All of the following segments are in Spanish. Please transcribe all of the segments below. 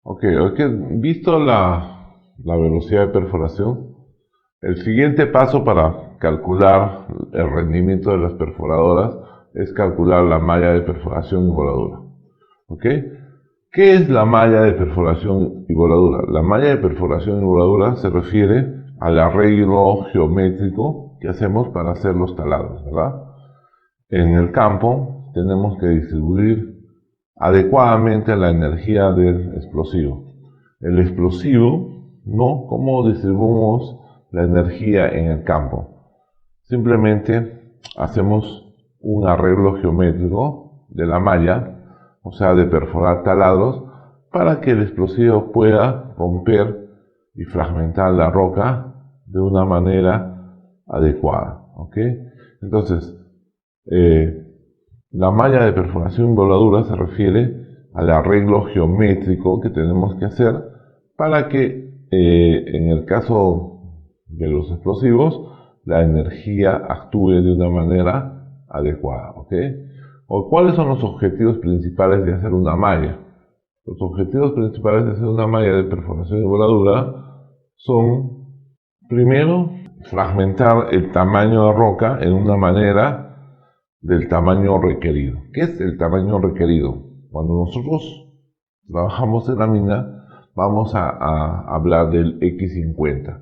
Ok, visto la velocidad de perforación, el siguiente paso para calcular el rendimiento de las perforadoras es calcular la malla de perforación y voladura. ¿Ok? ¿Qué es la malla de perforación y voladura? La malla de perforación y voladura se refiere al arreglo geométrico que hacemos para hacer los taladros, ¿verdad? En el campo tenemos que distribuir adecuadamente la energía del explosivo. El explosivo, ¿no? ¿Cómo distribuimos la energía en el campo? Simplemente hacemos un arreglo geométrico de la malla, o sea, de perforar taladros, para que el explosivo pueda romper y fragmentar la roca de una manera adecuada. ¿Ok? Entonces, la malla de perforación y voladura se refiere al arreglo geométrico que tenemos que hacer para que en el caso de los explosivos la energía actúe de una manera adecuada. ¿Ok? ¿Cuáles son los objetivos principales de hacer una malla? Los objetivos principales de hacer una malla de perforación y voladura son, primero, fragmentar el tamaño de roca en una manera del tamaño requerido. ¿Qué es el tamaño requerido? Cuando nosotros trabajamos en la mina, vamos a hablar del X50.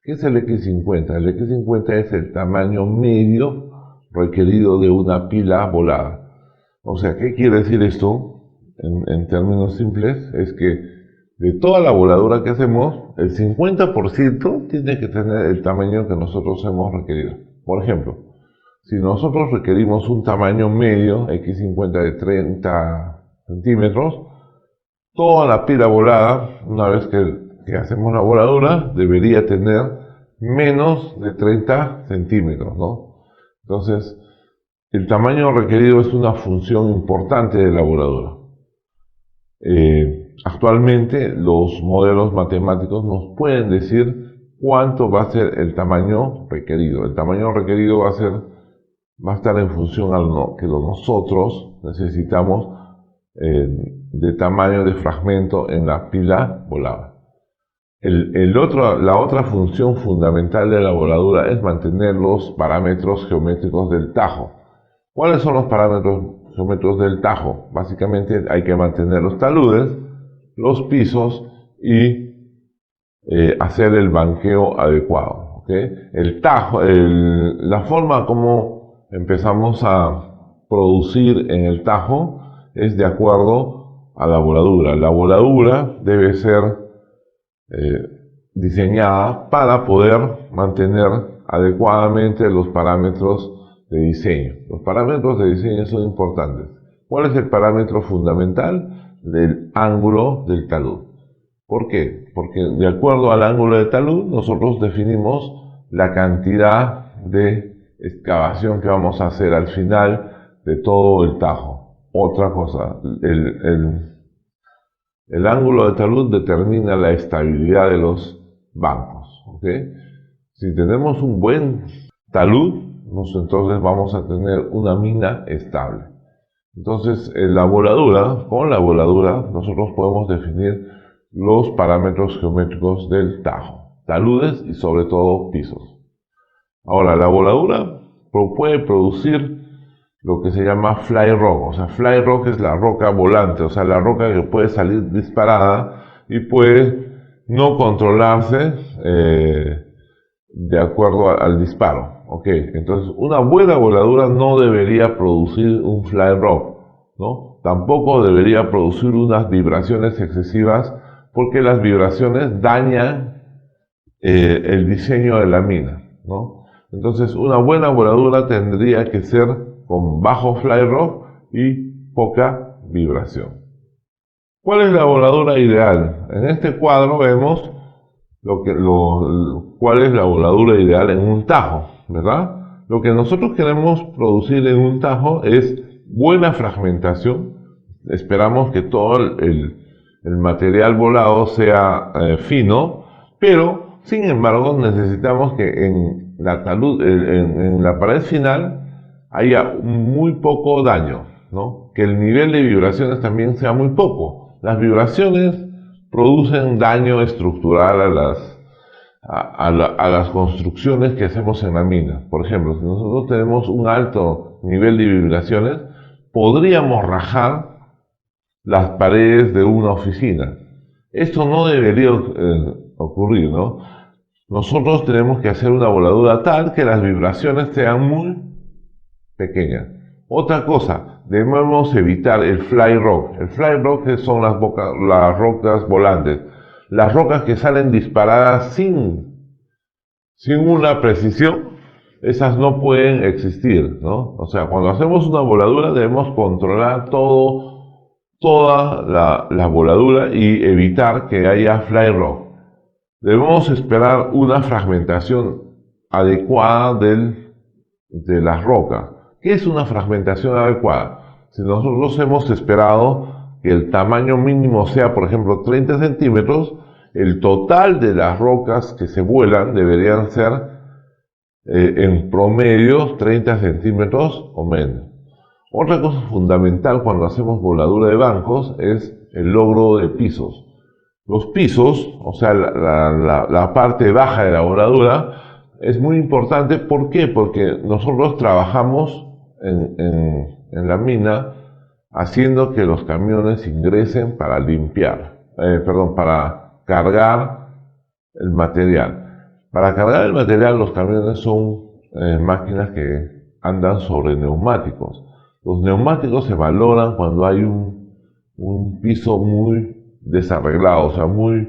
¿Qué es el X50? El X50 es el tamaño medio requerido de una pila volada. O sea, ¿qué quiere decir esto? En términos simples, es que de toda la voladura que hacemos, el 50% tiene que tener el tamaño que nosotros hemos requerido. Por ejemplo, si nosotros requerimos un tamaño medio, X50 de 30 centímetros, toda la pila volada, una vez que hacemos la voladura, debería tener menos de 30 centímetros, ¿no? Entonces, el tamaño requerido es una función importante de la voladura. Actualmente los modelos matemáticos nos pueden decir cuánto va a ser el tamaño requerido. El tamaño requerido va a estar en función a lo que nosotros necesitamos de tamaño de fragmento en la pila volada. La otra función fundamental de la voladura es mantener los parámetros geométricos del tajo. ¿Cuáles son los parámetros geométricos del tajo? Básicamente hay que mantener los taludes, los pisos y hacer el banqueo adecuado. ¿Okay? El tajo, la forma como empezamos a producir en el tajo es de acuerdo a la voladura. La voladura debe ser diseñada para poder mantener adecuadamente los parámetros de diseño. Los parámetros de diseño son importantes. ¿Cuál es el parámetro fundamental? Del ángulo del talud. ¿Por qué? Porque de acuerdo al ángulo de talud nosotros definimos la cantidad de excavación que vamos a hacer al final de todo el tajo. Otra cosa, el ángulo de talud determina la estabilidad de los bancos. ¿Okay? Si tenemos un buen talud, entonces vamos a tener una mina estable. Entonces, con la voladura, nosotros podemos definir los parámetros geométricos del tajo, taludes y sobre todo pisos. Ahora, la voladura puede producir lo que se llama fly rock. O sea, fly rock es la roca volante, o sea, la roca que puede salir disparada y puede no controlarse de acuerdo al disparo. Ok, entonces una buena voladura no debería producir un fly rock, ¿no? Tampoco debería producir unas vibraciones excesivas porque las vibraciones dañan el diseño de la mina, ¿no? Entonces una buena voladura tendría que ser con bajo fly rock y poca vibración. ¿Cuál es la voladura ideal? En este cuadro vemos cuál es la voladura ideal en un tajo, ¿verdad? Lo que nosotros queremos producir en un tajo es buena fragmentación. Esperamos que todo el material volado sea fino, pero sin embargo necesitamos que en la pared final haya muy poco daño, ¿no? Que el nivel de vibraciones también sea muy poco. Las vibraciones producen daño estructural a las construcciones que hacemos en la mina. Por ejemplo, si nosotros tenemos un alto nivel de vibraciones, podríamos rajar las paredes de una oficina. Esto no debería ocurrir, ¿no? Nosotros tenemos que hacer una voladura tal que las vibraciones sean muy pequeñas. Otra cosa, debemos evitar el fly rock. El fly rock son las rocas volantes. Las rocas que salen disparadas sin una precisión, esas no pueden existir, ¿no? O sea, cuando hacemos una voladura debemos controlar toda la voladura y evitar que haya fly rock. Debemos esperar una fragmentación adecuada de las rocas. ¿Qué es una fragmentación adecuada? Si nosotros hemos esperado que el tamaño mínimo sea, por ejemplo, 30 centímetros, el total de las rocas que se vuelan deberían ser en promedio 30 centímetros o menos. Otra cosa fundamental cuando hacemos voladura de bancos es el logro de pisos. Los pisos, o sea, la parte baja de la voladura, es muy importante. ¿Por qué? Porque nosotros trabajamos en la mina haciendo que los camiones ingresen para para cargar el material. Para cargar el material, los camiones son máquinas que andan sobre neumáticos. Los neumáticos se valoran cuando hay un piso muy desarreglado, o sea, muy,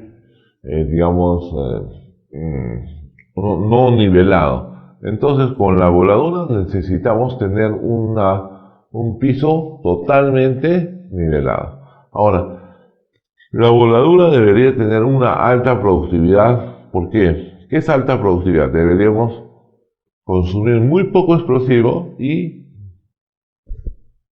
no nivelado. Entonces, con la voladura necesitamos tener un piso totalmente nivelado. Ahora, la voladura debería tener una alta productividad. ¿Por qué? ¿Qué es alta productividad? Deberíamos consumir muy poco explosivo y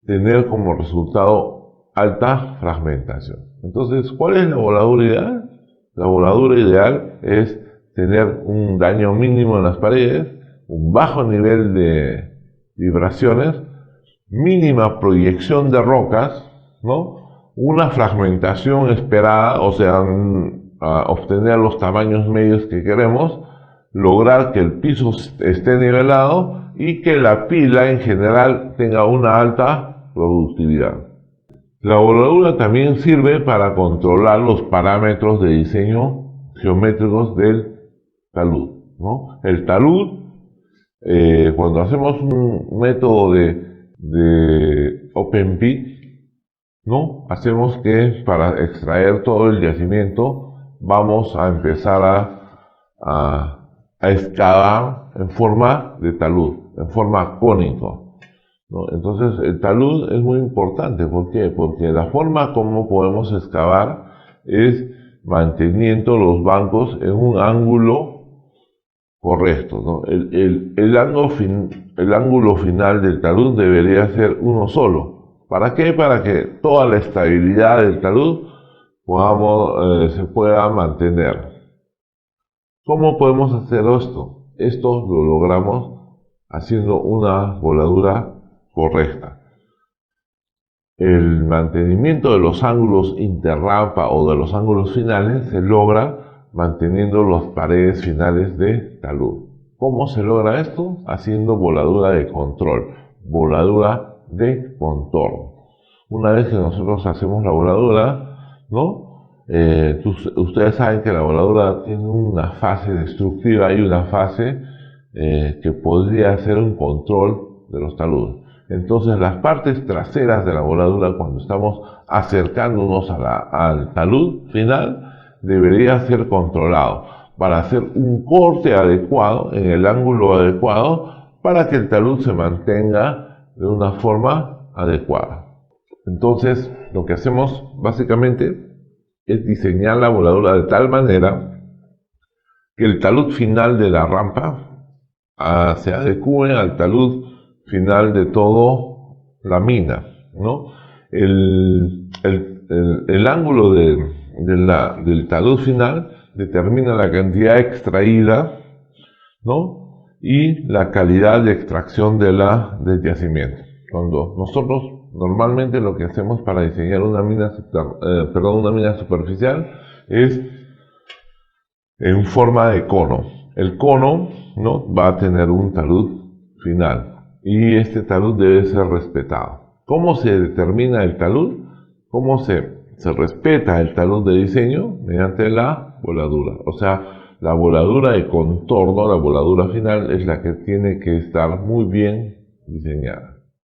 tener como resultado alta fragmentación. Entonces, ¿cuál es la voladura ideal? La voladura ideal es tener un daño mínimo en las paredes, un bajo nivel de vibraciones, mínima proyección de rocas, ¿no? Una fragmentación esperada, o sea, obtener los tamaños medios que queremos, lograr que el piso esté nivelado y que la pila en general tenga una alta productividad. La voladura también sirve para controlar los parámetros de diseño geométricos del talud, ¿no? El talud, cuando hacemos un método de open pit, ¿no? Hacemos que para extraer todo el yacimiento vamos a empezar a excavar en forma de talud, en forma cónica, ¿no? Entonces el talud es muy importante. ¿Por qué? Porque la forma como podemos excavar es manteniendo los bancos en un ángulo correcto, ¿no? El ángulo final del talud debería ser uno solo. ¿Para qué? Para que toda la estabilidad del talud se pueda mantener. ¿Cómo podemos hacer esto? Esto lo logramos haciendo una voladura correcta. El mantenimiento de los ángulos interrampa o de los ángulos finales se logra manteniendo las paredes finales de talud. ¿Cómo se logra esto? Haciendo voladura de control, voladura de contorno. Una vez que nosotros hacemos la voladura, ¿no? Ustedes saben que la voladura tiene una fase destructiva y una fase que podría ser un control de los taludes. Entonces las partes traseras de la voladura, cuando estamos acercándonos al talud final, debería ser controlado para hacer un corte adecuado en el ángulo adecuado para que el talud se mantenga de una forma adecuada. Entonces lo que hacemos básicamente es diseñar la voladura de tal manera que el talud final de la rampa se adecue al talud final de toda la mina, ¿no? El ángulo del talud final determina la cantidad extraída, ¿no? Y la calidad de extracción del yacimiento. Cuando nosotros normalmente lo que hacemos para diseñar una mina superficial es en forma de cono. El cono, ¿no?, va a tener un talud final y este talud debe ser respetado. ¿Cómo se determina el talud? ¿Cómo se respeta el talud de diseño? Mediante la voladura. O sea, la voladura de contorno, la voladura final, es la que tiene que estar muy bien diseñada.